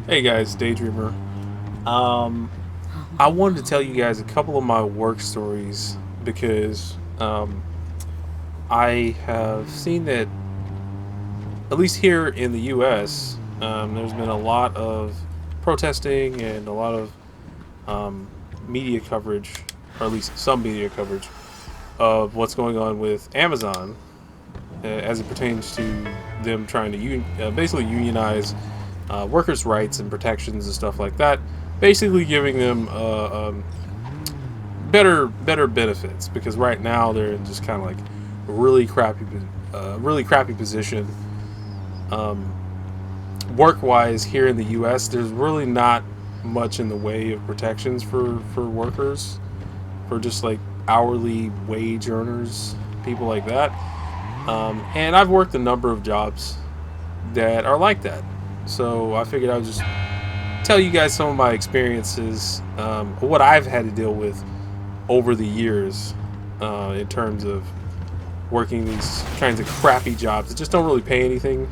Hey guys, Daydreamer. Um, I wanted to tell you guys a couple of my work stories because I have seen that, at least here in the U.S., there's been a lot of protesting and a lot of um, media coverage, or at least some media coverage, of what's going on with Amazon as it pertains to them trying to basically unionize workers' rights and protections and stuff like that, basically giving them better benefits because right now they're in just kind of like really crappy position. Um, Work wise here in the U.S., there's really not much in the way of protections for workers, for just like hourly wage earners, people like that. And I've worked a number of jobs that are like that. So I figured I would just tell you guys some of my experiences, what I've had to deal with over the years in terms of working these kinds of crappy jobs that just don't really pay anything,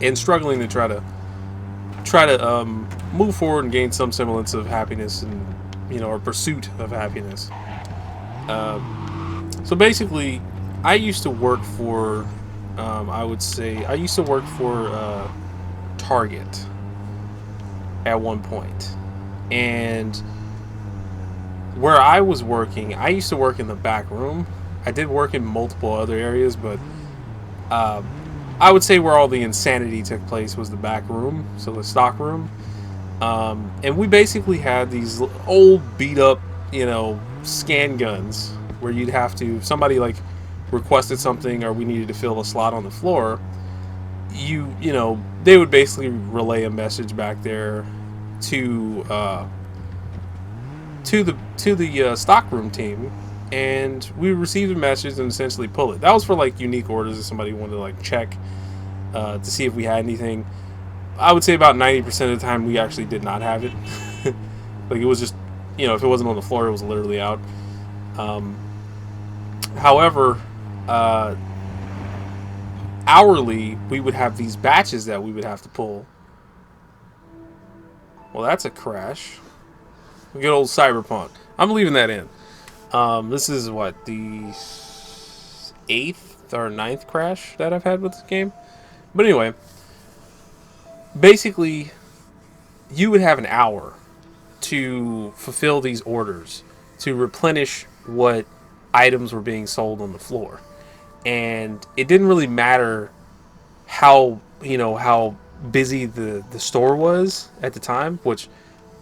and struggling to try to move forward and gain some semblance of happiness and or pursuit of happiness. So basically, I used to work for I would say I used to work for Target at one point, and where I was working, I used to work in the back room. I did work in multiple other areas, but uh, I would say where all the insanity took place was the back room, so the stock room. And we basically had these old beat up, scan guns where you'd have to, if somebody like requested something or we needed to fill a slot on the floor, they would basically relay a message back there to the stockroom team, and we would receive the message and essentially pull it. That was for like unique orders if somebody wanted to like check to see if we had anything. I would say about 90% of the time we actually did not have it. Like it was just, if it wasn't on the floor, it was literally out. Um, However, uh, hourly we would have these batches that we would have to pull. Well, that's a crash. Good old Cyberpunk. I'm leaving that in. This is what, the eighth or ninth crash that I've had with this game. But anyway, basically, you would have an hour to fulfill these orders to replenish what items were being sold on the floor. And it didn't really matter how busy the store was at the time, which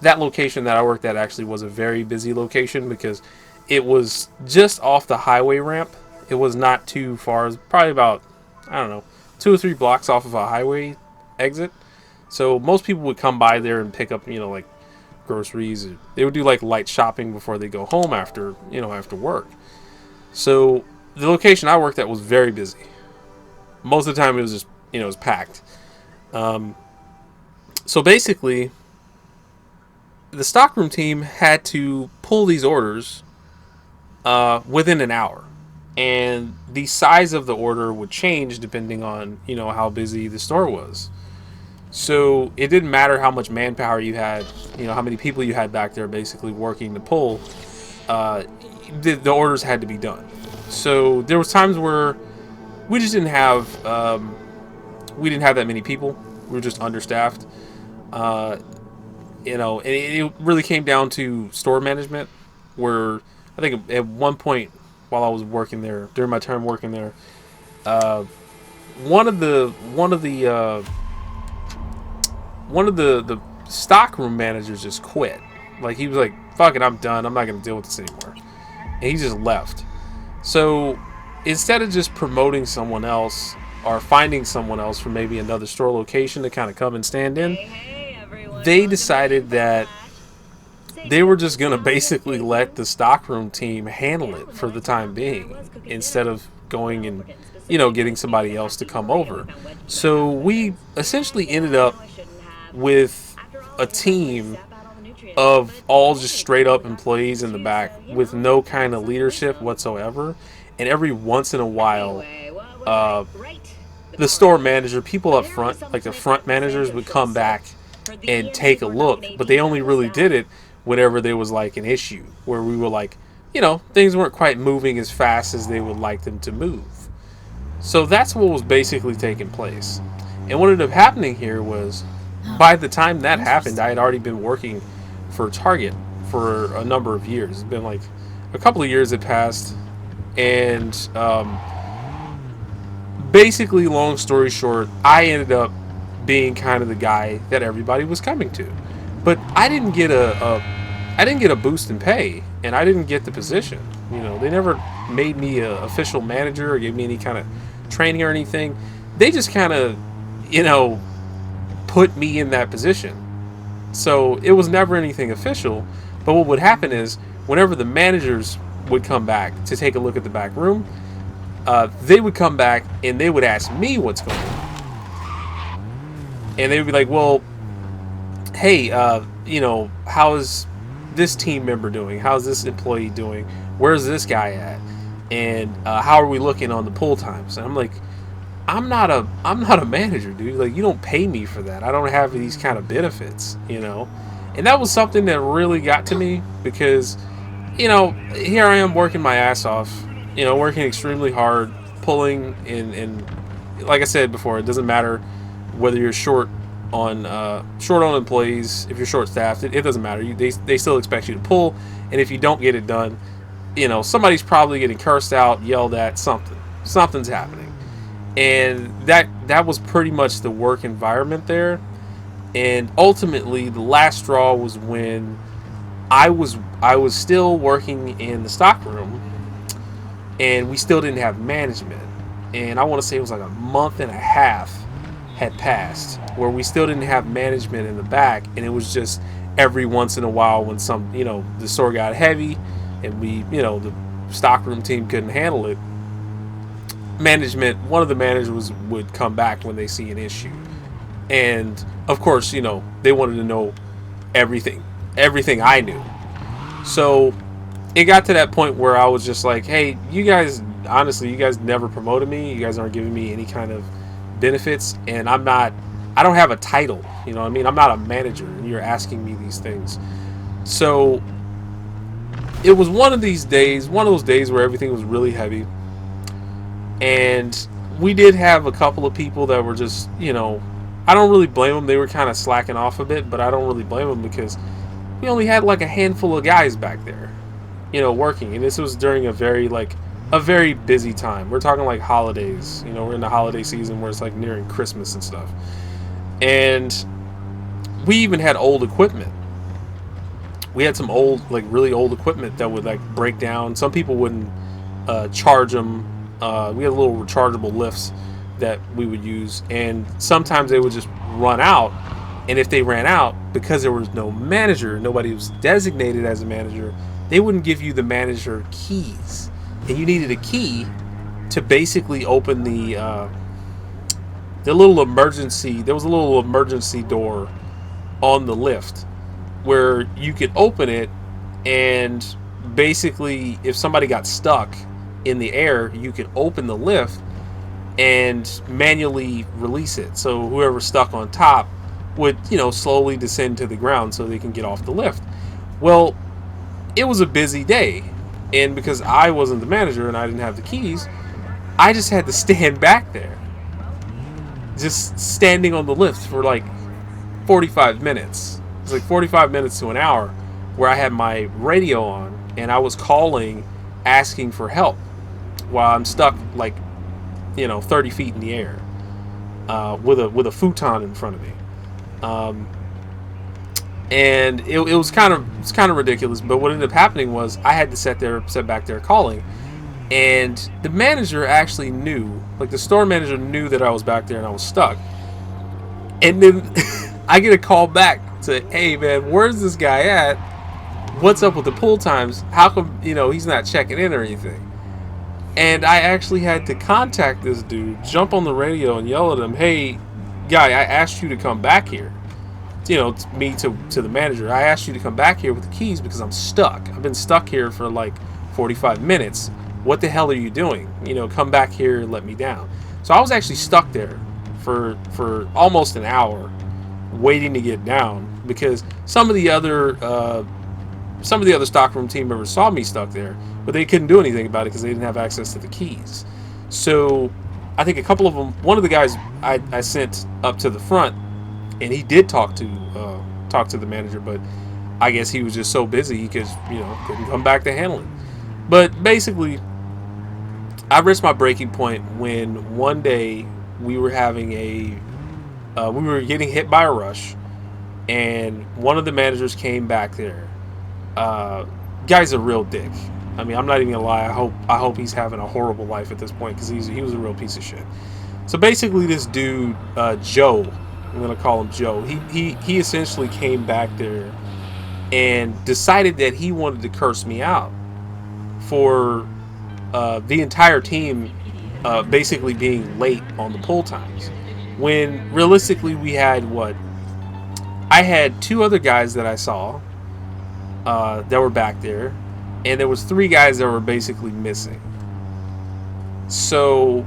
that location that I worked at actually was a very busy location because it was just off the highway ramp. It was not too far. It was probably about, I don't know, 2 or 3 blocks off of a highway exit. So most people would come by there and pick up, like groceries. They would do like light shopping before they go home after work. So the location I worked at was very busy. Most of the time it was just, it was packed. Um, so basically, the stockroom team had to pull these orders within an hour, and the size of the order would change depending on how busy the store was. So it didn't matter how much manpower you had, how many people you had back there basically working to pull. Uh, the orders had to be done. So there was times where we just didn't have that many people. We were just understaffed. Uh, and it really came down to store management, where I think at one point while I was working there, during my term working there, uh, one of the stockroom managers just quit. Like he was like, "Fuck it, I'm done. I'm not gonna deal with this anymore," and he just left. So instead of just promoting someone else or finding someone else from maybe another store location to kind of come and stand in, they decided that they were just going to basically let the stockroom team handle it for the time being instead of going and getting somebody else to come over. So we essentially ended up with a team of all just straight up employees in the back with no kind of leadership whatsoever. And every once in a while, uh, the store manager, people up front, like the front managers, would come back and take a look. But they only really did it whenever there was like an issue where we were like, things weren't quite moving as fast as they would like them to move. So that's what was basically taking place. And what ended up happening here was, by the time that happened, I had already been working for Target for a number of years. It's been like a couple of years had passed, and basically, long story short, I ended up being kind of the guy that everybody was coming to. But I didn't get a boost in pay, and I didn't get the position. They never made me an official manager or gave me any kind of training or anything. They just kind of, put me in that position. So it was never anything official. But what would happen is, whenever the managers would come back to take a look at the back room, they would come back and they would ask me what's going on. And they would be like, well, hey, how is this team member doing? How's this employee doing? Where's this guy at? And how are we looking on the pull times? And I'm like, I'm not a manager, dude. Like, you don't pay me for that. I don't have these kind of benefits, And that was something that really got to me because, here I am working my ass off, working extremely hard, pulling and like I said before, it doesn't matter whether you're short on employees. If you're short staffed, it doesn't matter. They still expect you to pull, and if you don't get it done, somebody's probably getting cursed out, yelled at, something's happening. And that was pretty much the work environment there. And ultimately, the last straw was when I was still working in the stockroom, and we still didn't have management. And I want to say it was like a month and a half had passed where we still didn't have management in the back, and it was just every once in a while when the store got heavy and the stockroom team couldn't handle it. One of the managers would come back when they see an issue. And of course, they wanted to know everything I knew. So it got to that point where I was just like, hey, you guys never promoted me. You guys aren't giving me any kind of benefits, and I don't have a title. You know what I mean? I'm not a manager, and you're asking me these things. So it was one of those days where everything was really heavy. And we did have a couple of people that were just, I don't really blame them. They were kind of slacking off a bit, but I don't really blame them because we only had like a handful of guys back there, working. And this was during a very busy time. We're talking like holidays. We're in the holiday season where it's like nearing Christmas and stuff. And we even had old equipment. We had some really old equipment that would like break down. Some people wouldn't charge them. We had little rechargeable lifts that we would use, and sometimes they would just run out. And if they ran out, because there was no manager, nobody was designated as a manager, they wouldn't give you the manager keys, and you needed a key to basically open the little emergency. There was a little emergency door on the lift where you could open it, and basically, if somebody got stuck in the air, you could open the lift and manually release it. So whoever's stuck on top would, slowly descend to the ground so they can get off the lift. Well, it was a busy day, and because I wasn't the manager and I didn't have the keys, I just had to stand back there, just standing on the lift for like 45 minutes. It was like 45 minutes to an hour where I had my radio on and I was calling, asking for help while I'm stuck like 30 feet in the air with a futon in front of me. And it was kind of ridiculous. But what ended up happening was I had to sit back there calling, and the manager actually knew, like the store manager knew that I was back there and I was stuck. And then I get a call back to, hey man, where's this guy at? What's up with the pull times? How come he's not checking in or anything? And I actually had to contact this dude, jump on the radio and yell at him, hey, guy, I asked you to come back here. Me to the manager. I asked you to come back here with the keys because I'm stuck. I've been stuck here for like 45 minutes. What the hell are you doing? Come back here and let me down. So I was actually stuck there for almost an hour waiting to get down because some of the other stockroom team members saw me stuck there, but they couldn't do anything about it because they didn't have access to the keys. So I think a couple of them, one of the guys I sent up to the front, and he did talk to the manager, but I guess he was just so busy he couldn't come back to handle it. But basically, I reached my breaking point when one day we were having we were getting hit by a rush, and one of the managers came back there. Guy's a real dick. I mean, I'm not even gonna lie. I hope he's having a horrible life at this point because he was a real piece of shit. So basically, this dude Joe, I'm gonna call him Joe. He essentially came back there and decided that he wanted to curse me out for the entire team basically being late on the pull times. When realistically we had I had two other guys that I saw that were back there, and there was three guys that were basically missing. So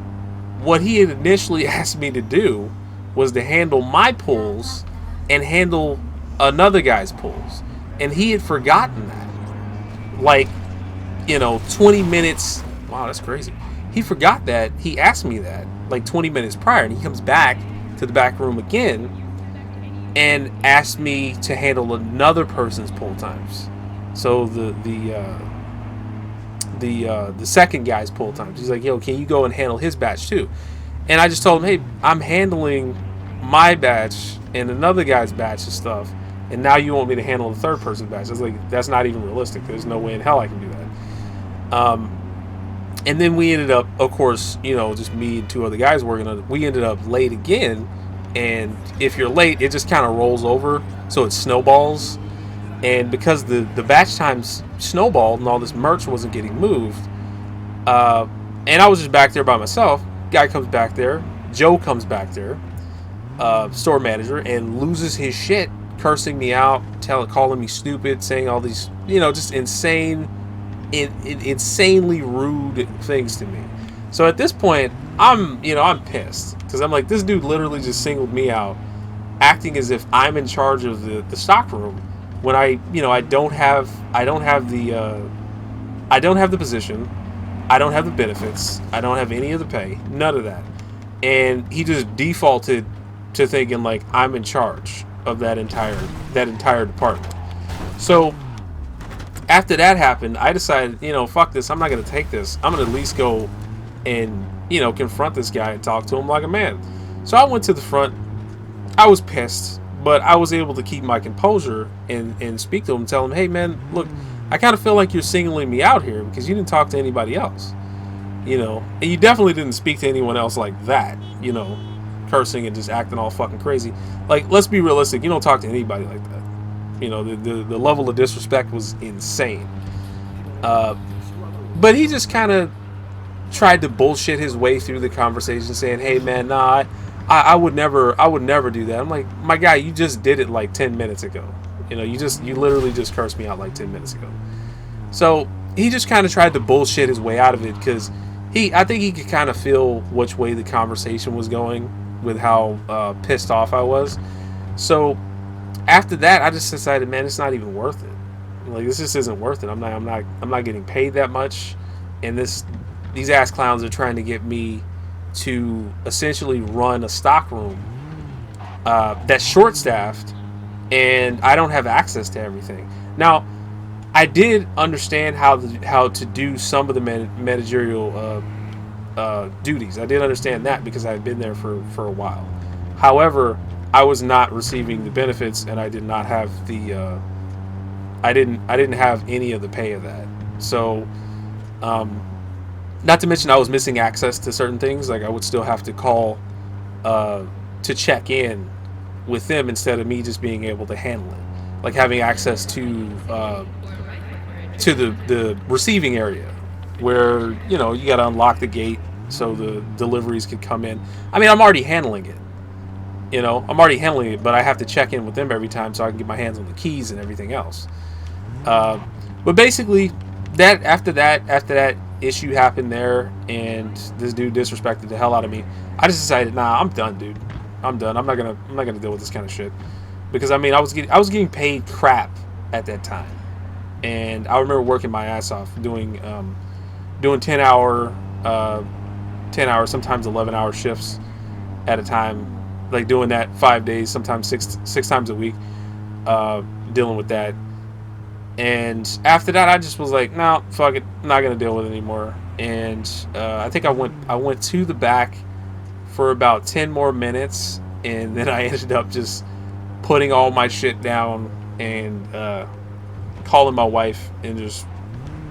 what he had initially asked me to do was to handle my pulls and handle another guy's pulls, and he had forgotten that. Like, 20 minutes. Wow, that's crazy. He forgot that. He asked me that like 20 minutes prior, and he comes back to the back room again and asked me to handle another person's pull times. So the second guy's pull times. He's like, "Yo, can you go and handle his batch too?" And I just told him, "Hey, I'm handling my batch and another guy's batch of stuff, and now you want me to handle the third person's batch." I was like, "That's not even realistic. There's no way in hell I can do that." And then we ended up, of course, just me and two other guys working on it. We ended up late again, and if you're late, it just kind of rolls over, so it snowballs. And because the batch times snowballed and all this merch wasn't getting moved, and I was just back there by myself. Guy comes back there, Joe comes back there, store manager, and loses his shit, cursing me out, calling me stupid, saying all these, just insanely rude things to me. So at this point, I'm pissed because I'm like, this dude literally just singled me out, acting as if I'm in charge of the stock room when I don't have the position, I don't have the benefits, I don't have any of the pay, none of that, and he just defaulted to thinking like I'm in charge of that entire department. So after that happened, I decided, fuck this. I'm not going to take this. I'm going to at least go and, confront this guy and talk to him like a man. So I went to the front. I was pissed, but I was able to keep my composure and speak to him and tell him, "Hey, man, look, I kind of feel like you're singling me out here because you didn't talk to anybody else, and you definitely didn't speak to anyone else like that, cursing and just acting all fucking crazy. Like, let's be realistic. You don't talk to anybody like that. The level of disrespect was insane. But he just kind of tried to bullshit his way through the conversation, saying, "Hey, man, nah, I would never do that." I'm like, "My guy, you just did it like 10 minutes ago. You literally just cursed me out like 10 minutes ago." So he just kind of tried to bullshit his way out of it because I think he could kind of feel which way the conversation was going with how pissed off I was. So after that, I just decided, man, it's not even worth it. Like, this just isn't worth it. I'm not getting paid that much, and these ass clowns are trying to get me to essentially run a stock room that's short-staffed, and I don't have access to everything. Now, I did understand how to do some of the managerial duties. I did understand that because I had been there for a while. However, I was not receiving the benefits, and I did not have the I didn't have any of the pay of that. So, not to mention I was missing access to certain things. Like, I would still have to call to check in with them instead of me just being able to handle it. Like having access to the receiving area where you got to unlock the gate so the deliveries could come in. I mean, I'm already handling it. But I have to check in with them every time so I can get my hands on the keys and everything else. But basically, after that issue happened there, and this dude disrespected the hell out of me, I just decided, nah, I'm done, dude. I'm done. I'm not gonna deal with this kind of shit. Because I mean, I was getting paid crap at that time, and I remember working my ass off doing 10 hour, sometimes 11-hour shifts at a time, like doing that 5 days, sometimes six times a week, dealing with that. And after that, I just was like, no, fuck it, I'm not gonna deal with it anymore. And I think I went to the back for about 10 more minutes, and then I ended up just putting all my shit down and calling my wife and just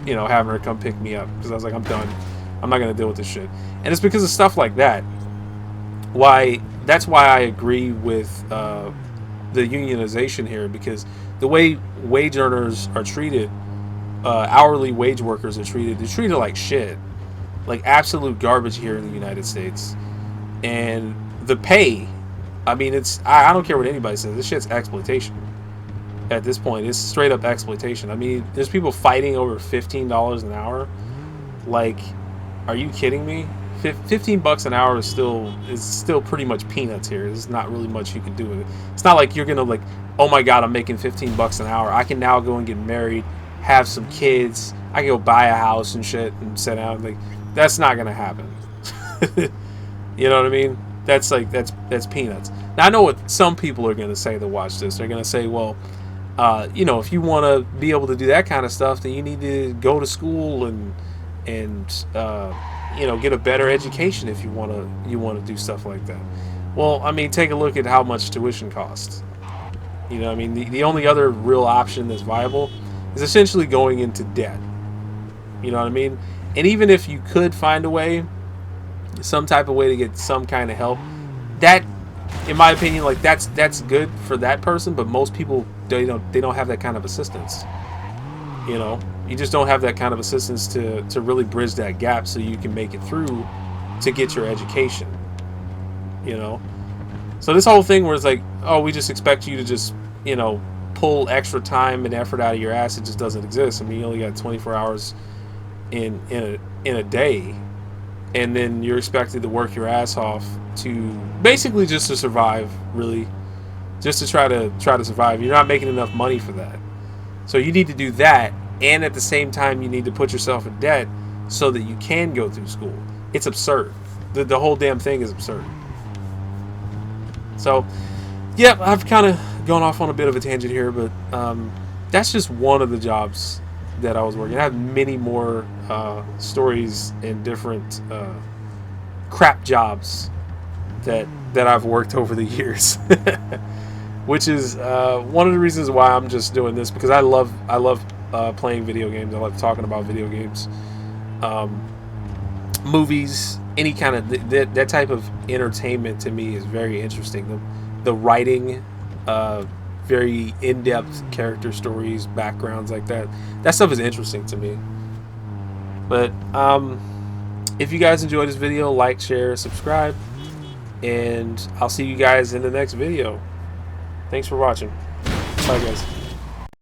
having her come pick me up, because I was like, I'm done. I'm not gonna deal with this shit. And it's because of stuff like that. That's why I agree with the unionization here, because the way wage earners are treated, hourly wage workers are treated. They're treated like shit, like absolute garbage here in the United States. And the pay, I mean, I don't care what anybody says. This shit's exploitation. At this point, it's straight up exploitation. I mean, there's people fighting over $15 an hour. Like, are you kidding me? $15 an hour is still pretty much peanuts here. There's not really much you can do with it. It's not like you're gonna like, oh my god, I'm making $15 an hour. I can now go and get married, have some kids. I can go buy a house and shit and sit down. Like, that's not gonna happen. You know what I mean? That's peanuts. Now I know what some people are gonna say that watch this. They're gonna say, well, if you want to be able to do that kind of stuff, then you need to go to school and get a better education if you want to do stuff like that. Well, I mean, take a look at how much tuition costs. You know, I mean, the only other real option that's viable is essentially going into debt. You know what I mean? And even if you could find a way, some type of way to get some kind of help, that, in my opinion, like that's good for that person. But most people, they don't have that kind of assistance. You just don't have that kind of assistance to really bridge that gap so you can make it through to get your education. So this whole thing where it's like, oh, we just expect you to just pull extra time and effort out of your ass, it just doesn't exist. I mean, you only got 24 hours in a day, and then you're expected to work your ass off to basically just to survive, really, just to try to survive. You're not making enough money for that, so you need to do that, and at the same time you need to put yourself in debt so that you can go through school. It's absurd. The whole damn thing is absurd. So yeah, I've kind of gone off on a bit of a tangent here, but that's just one of the jobs that I was working. I have many more stories and different crap jobs that I've worked over the years, which is one of the reasons why I'm just doing this, because I love playing video games. I love talking about video games, movies, any kind of that type of entertainment. To me is very interesting. The writing, very in-depth character stories, backgrounds like that stuff is interesting to me. But if you guys enjoyed this video, like, share, subscribe, and I'll see you guys in the next video. Thanks for watching. Bye, guys.